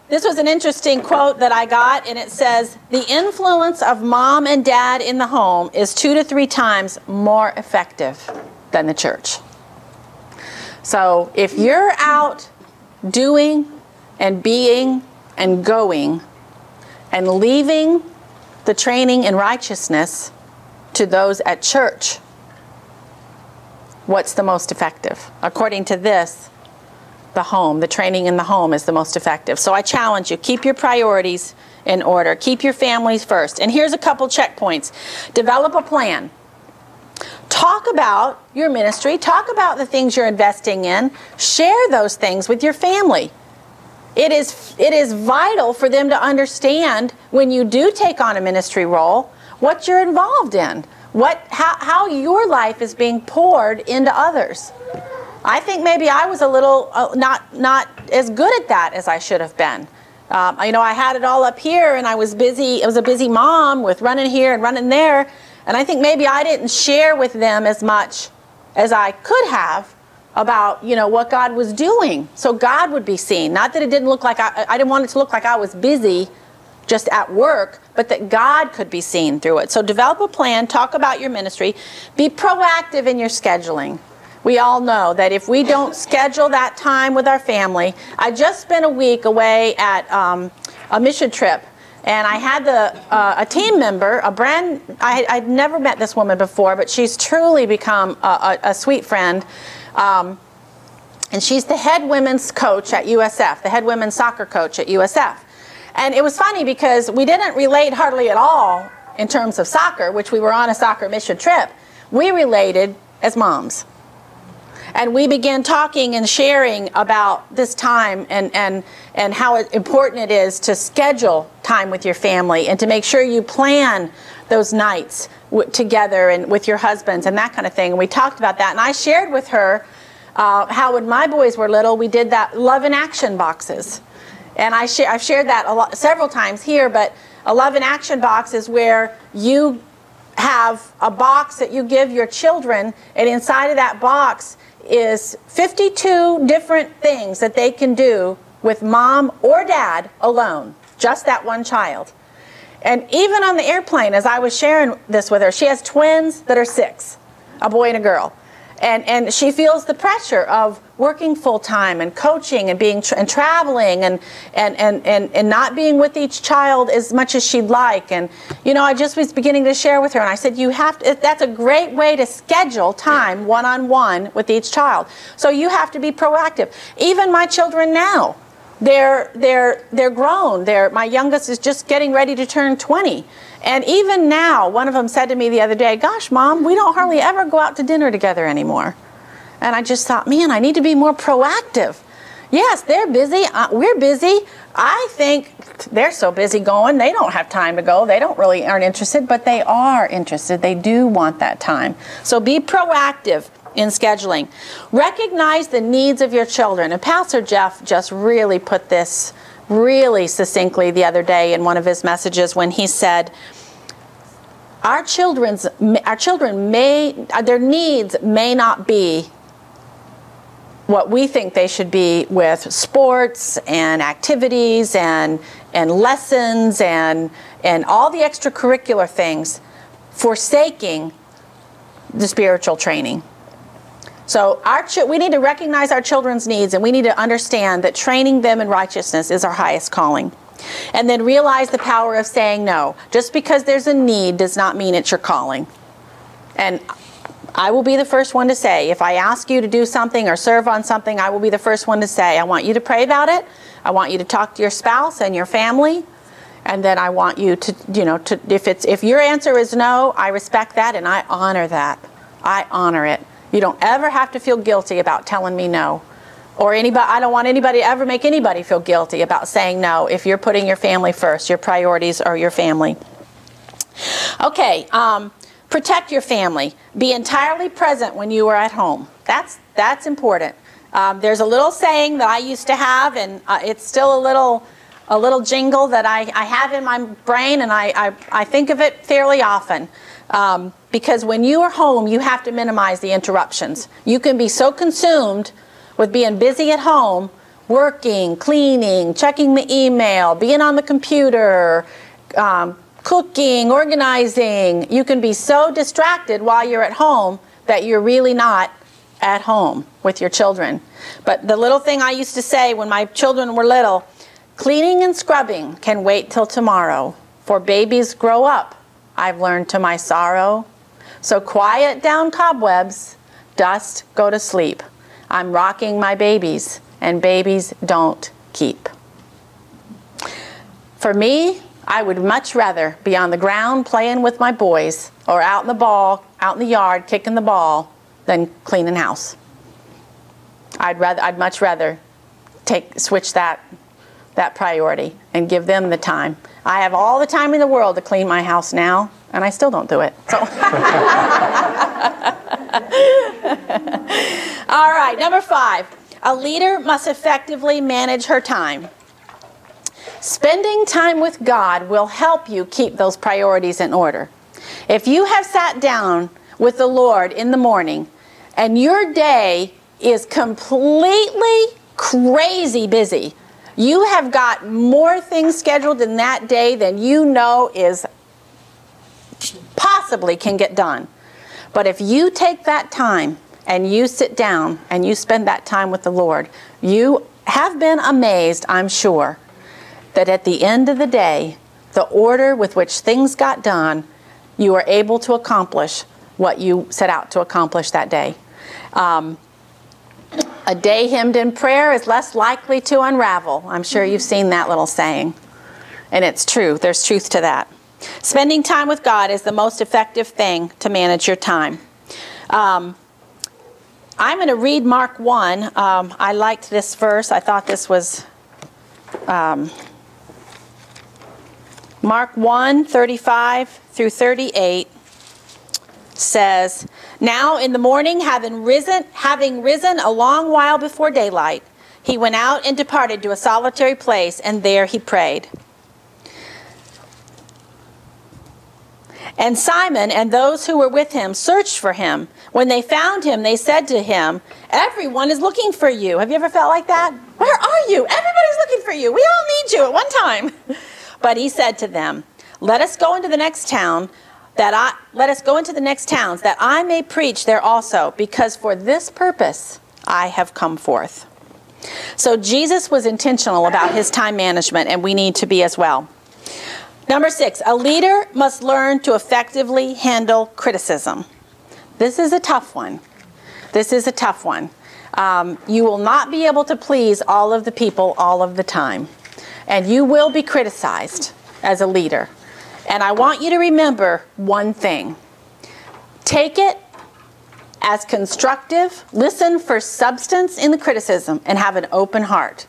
This was an interesting quote that I got, and it says, the influence of mom and dad in the home is 2 to 3 times more effective than the church. So if you're out doing and being and going and leaving the training in righteousness to those at church, what's the most effective? According to this, the home, the training in the home is the most effective. So I challenge you, keep your priorities in order. Keep your families first. And here's a couple checkpoints. Develop a plan. Talk about your ministry. Talk about the things you're investing in. Share those things with your family. It is vital for them to understand when you do take on a ministry role, what you're involved in, how your life is being poured into others. I think maybe I was a little not as good at that as I should have been. I had it all up here, and I was busy. I was a busy mom with running here and running there, and I think maybe I didn't share with them as much as I could have about what God was doing, so God would be seen. Not that it didn't look like I didn't want it to look like I was busy just at work, but that God could be seen through it. So develop a plan. Talk about your ministry. Be proactive in your scheduling. We all know that if we don't schedule that time with our family. I just spent a week away at a mission trip, and I had a team member, I'd never met this woman before, but she's truly become a sweet friend. And she's the head women's coach at USF, the head women's soccer coach at USF. And it was funny because we didn't relate hardly at all in terms of soccer, which we were on a soccer mission trip. We related as moms. And we began talking and sharing about this time and how important it is to schedule time with your family and to make sure you plan those nights together and with your husbands and that kind of thing. And we talked about that. And I shared with her how when my boys were little, we did that love in action boxes. And I've shared that several times here, but a love in action box is where you have a box that you give your children, and inside of that box is 52 different things that they can do with mom or dad alone, just that one child. And even on the airplane, as I was sharing this with her, she has twins that are 6, a boy and a girl. And she feels the pressure of working full-time and coaching and being and traveling and not being with each child as much as she'd like. And I just was beginning to share with her, and I said, that's a great way to schedule time one-on-one with each child. So you have to be proactive. Even my children now, they're grown. My youngest is just getting ready to turn 20. And even now, one of them said to me the other day, gosh, Mom, we don't hardly ever go out to dinner together anymore. And I just thought, man, I need to be more proactive. Yes, they're busy. We're busy. I think they're so busy going, they don't have time to go. They aren't interested, but they are interested. They do want that time. So be proactive in scheduling. Recognize the needs of your children. And Pastor Jeff just really put this really succinctly the other day in one of his messages when he said, their needs may not be what we think they should be with sports and activities and lessons and all the extracurricular things, forsaking the spiritual training. So we need to recognize our children's needs, and we need to understand that training them in righteousness is our highest calling. And then realize the power of saying no. Just because there's a need does not mean it's your calling. And I will be the first one to say, if I ask you to do something or serve on something, I will be the first one to say, I want you to pray about it. I want you to talk to your spouse and your family. And then I want you to, if your answer is no, I respect that and I honor that. I honor it. You don't ever have to feel guilty about telling me no. Or I don't want anybody to ever make anybody feel guilty about saying no if you're putting your family first. Your priorities are your family. Okay, protect your family. Be entirely present when you are at home. That's important. There's a little saying that I used to have, and it's still a little jingle that I have in my brain, and I think of it fairly often. Because when you are home, you have to minimize the interruptions. You can be so consumed with being busy at home working, cleaning, checking the email, being on the computer, cooking, organizing. You can be so distracted while you're at home that you're really not at home with your children. But the little thing I used to say when my children were little, cleaning and scrubbing can wait till tomorrow, for babies grow up, I've learned to my sorrow. So quiet down cobwebs, dust, go to sleep. I'm rocking my babies, and babies don't keep. For me, I would much rather be on the ground playing with my boys or out in the yard kicking the ball than cleaning house. I'd much rather switch that priority and give them the time. I have all the time in the world to clean my house now, and I still don't do it. So. All right, number 5. A leader must effectively manage her time. Spending time with God will help you keep those priorities in order. If you have sat down with the Lord in the morning and your day is completely crazy busy, you have got more things scheduled in that day than you know is possibly can get done. But if you take that time and you sit down and you spend that time with the Lord, you have been amazed, I'm sure, that at the end of the day, the order with which things got done, you are able to accomplish what you set out to accomplish that day. A day hymned in prayer is less likely to unravel. I'm sure you've seen that little saying. And it's true. There's truth to that. Spending time with God is the most effective thing to manage your time. I'm going to read Mark 1. I liked this verse. I thought this was Mark 1, 35 through 38 says, Now in the morning, having risen a long while before daylight, he went out and departed to a solitary place, and there he prayed. And Simon and those who were with him searched for him. When they found him, they said to him, Everyone is looking for you. Have you ever felt like that? Where are you? Everybody's looking for you. We all need you at one time. But he said to them, Let us go into the next towns, that I may preach there also, because for this purpose I have come forth. So Jesus was intentional about his time management, and we need to be as well. Number 6, a leader must learn to effectively handle criticism. This is a tough one. This is a tough one. You will not be able to please all of the people all of the time. And you will be criticized as a leader. And I want you to remember one thing. Take it as constructive. Listen for substance in the criticism and have an open heart.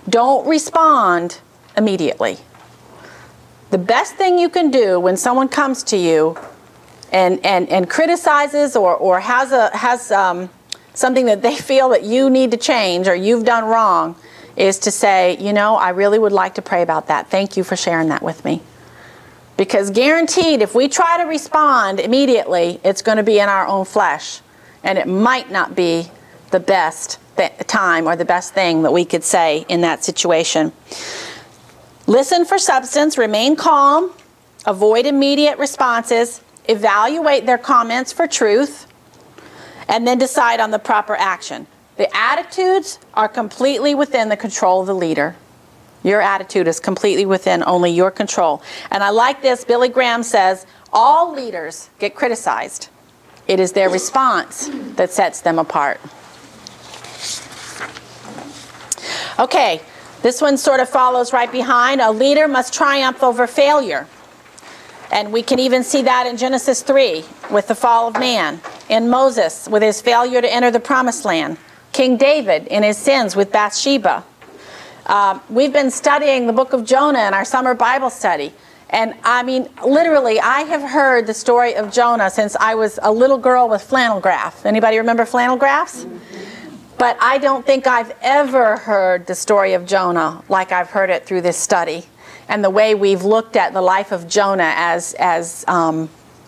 Don't respond immediately. The best thing you can do when someone comes to you and criticizes or has something that they feel that you need to change or you've done wrong is to say, you know, I really would like to pray about that. Thank you for sharing that with me. Because guaranteed, if we try to respond immediately, it's going to be in our own flesh. And it might not be the best time or the best thing that we could say in that situation. Listen for substance, remain calm, avoid immediate responses, evaluate their comments for truth, and then decide on the proper action. The attitudes are completely within the control of the leader. Your attitude is completely within only your control. And I like this. Billy Graham says, all leaders get criticized. It is their response that sets them apart. Okay, this one sort of follows right behind. A leader must triumph over failure. And we can even see that in Genesis 3 with the fall of man. In Moses with his failure to enter the promised land. King David in his sins with Bathsheba. We've been studying the book of Jonah in our summer Bible study. And I mean, literally, I have heard the story of Jonah since I was a little girl with flannel graph. Anybody remember flannel graphs? But I don't think I've ever heard the story of Jonah like I've heard it through this study. And the way we've looked at the life of Jonah as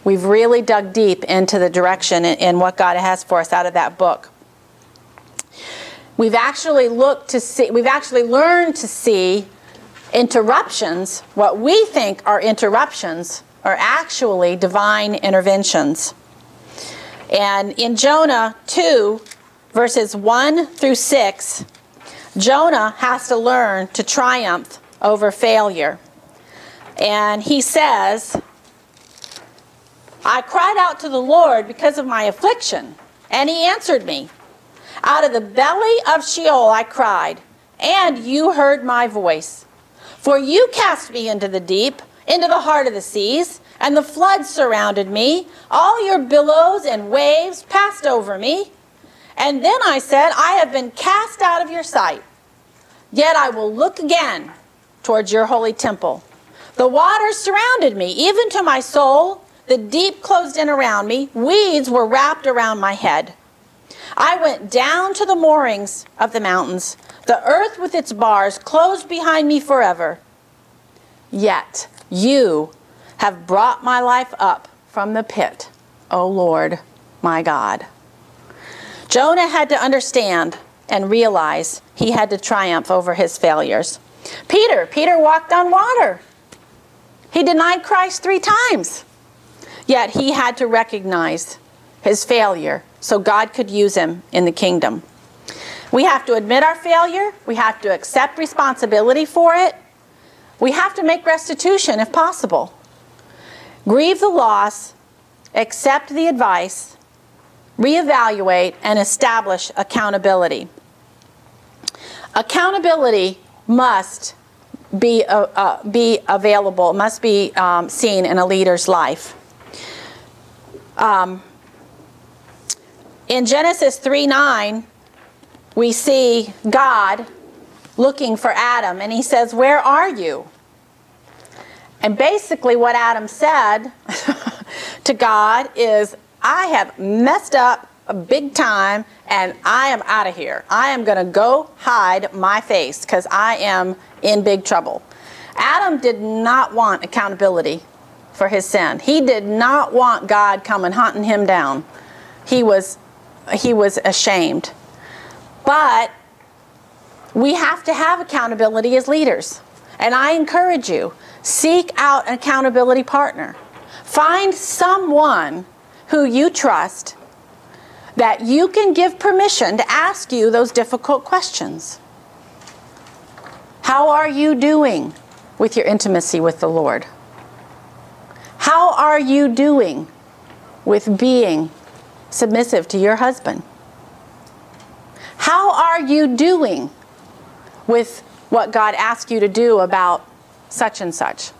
we've really dug deep into the direction and what God has for us out of that book. We've actually learned to see interruptions, what we think are interruptions, are actually divine interventions. And in Jonah 2, verses 1 through 6, Jonah has to learn to triumph over failure. And he says, I cried out to the Lord because of my affliction, and he answered me. Out of the belly of Sheol I cried, and you heard my voice. For you cast me into the deep, into the heart of the seas, and the floods surrounded me. All your billows and waves passed over me. And then I said, I have been cast out of your sight. Yet I will look again towards your holy temple. The waters surrounded me, even to my soul. The deep closed in around me. Weeds were wrapped around my head. I went down to the moorings of the mountains. The earth with its bars closed behind me forever. Yet you have brought my life up from the pit, O Lord, my God. Jonah had to understand and realize he had to triumph over his failures. Peter walked on water. He denied Christ 3 times. Yet he had to recognize his failure so God could use him in the kingdom. We have to admit our failure. We have to accept responsibility for it. We have to make restitution if possible. Grieve the loss, accept the advice, reevaluate, and establish accountability. Accountability must be available, must be seen in a leader's life. In Genesis 3:9, we see God looking for Adam, and he says, where are you? And basically what Adam said to God is, I have messed up big time, and I am out of here. I am going to go hide my face because I am in big trouble. Adam did not want accountability for his sin. He did not want God coming hunting him down. He was ashamed. But we have to have accountability as leaders. And I encourage you, seek out an accountability partner. Find someone who you trust that you can give permission to ask you those difficult questions. How are you doing with your intimacy with the Lord? How are you doing with being submissive to your husband? How are you doing with what God asks you to do about such and such?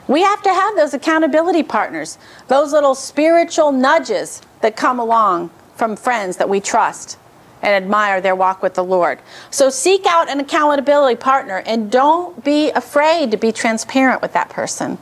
We have to have those accountability partners, those little spiritual nudges that come along from friends that we trust and admire their walk with the Lord. So seek out an accountability partner, and don't be afraid to be transparent with that person.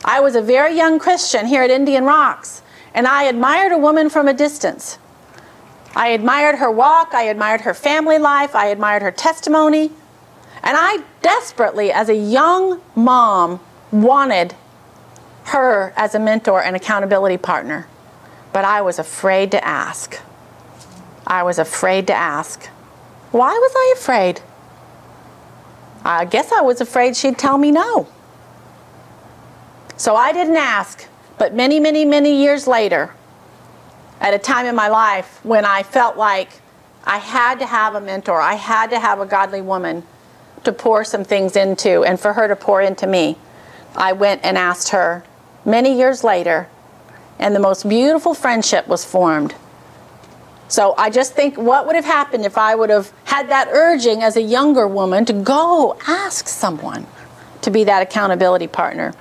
I was a very young Christian here at Indian Rocks, and I admired a woman from a distance. I admired her walk, I admired her family life, I admired her testimony, and I desperately, as a young mom, wanted her as a mentor and accountability partner. But I was afraid to ask. I was afraid to ask. Why was I afraid? I guess I was afraid she'd tell me no. So I didn't ask, but many, many, many years later, at a time in my life when I felt like I had to have a mentor, I had to have a godly woman to pour some things into and for her to pour into me, I went and asked her many years later, and the most beautiful friendship was formed. So I just think, what would have happened if I would have had that urging as a younger woman to go ask someone to be that accountability partner?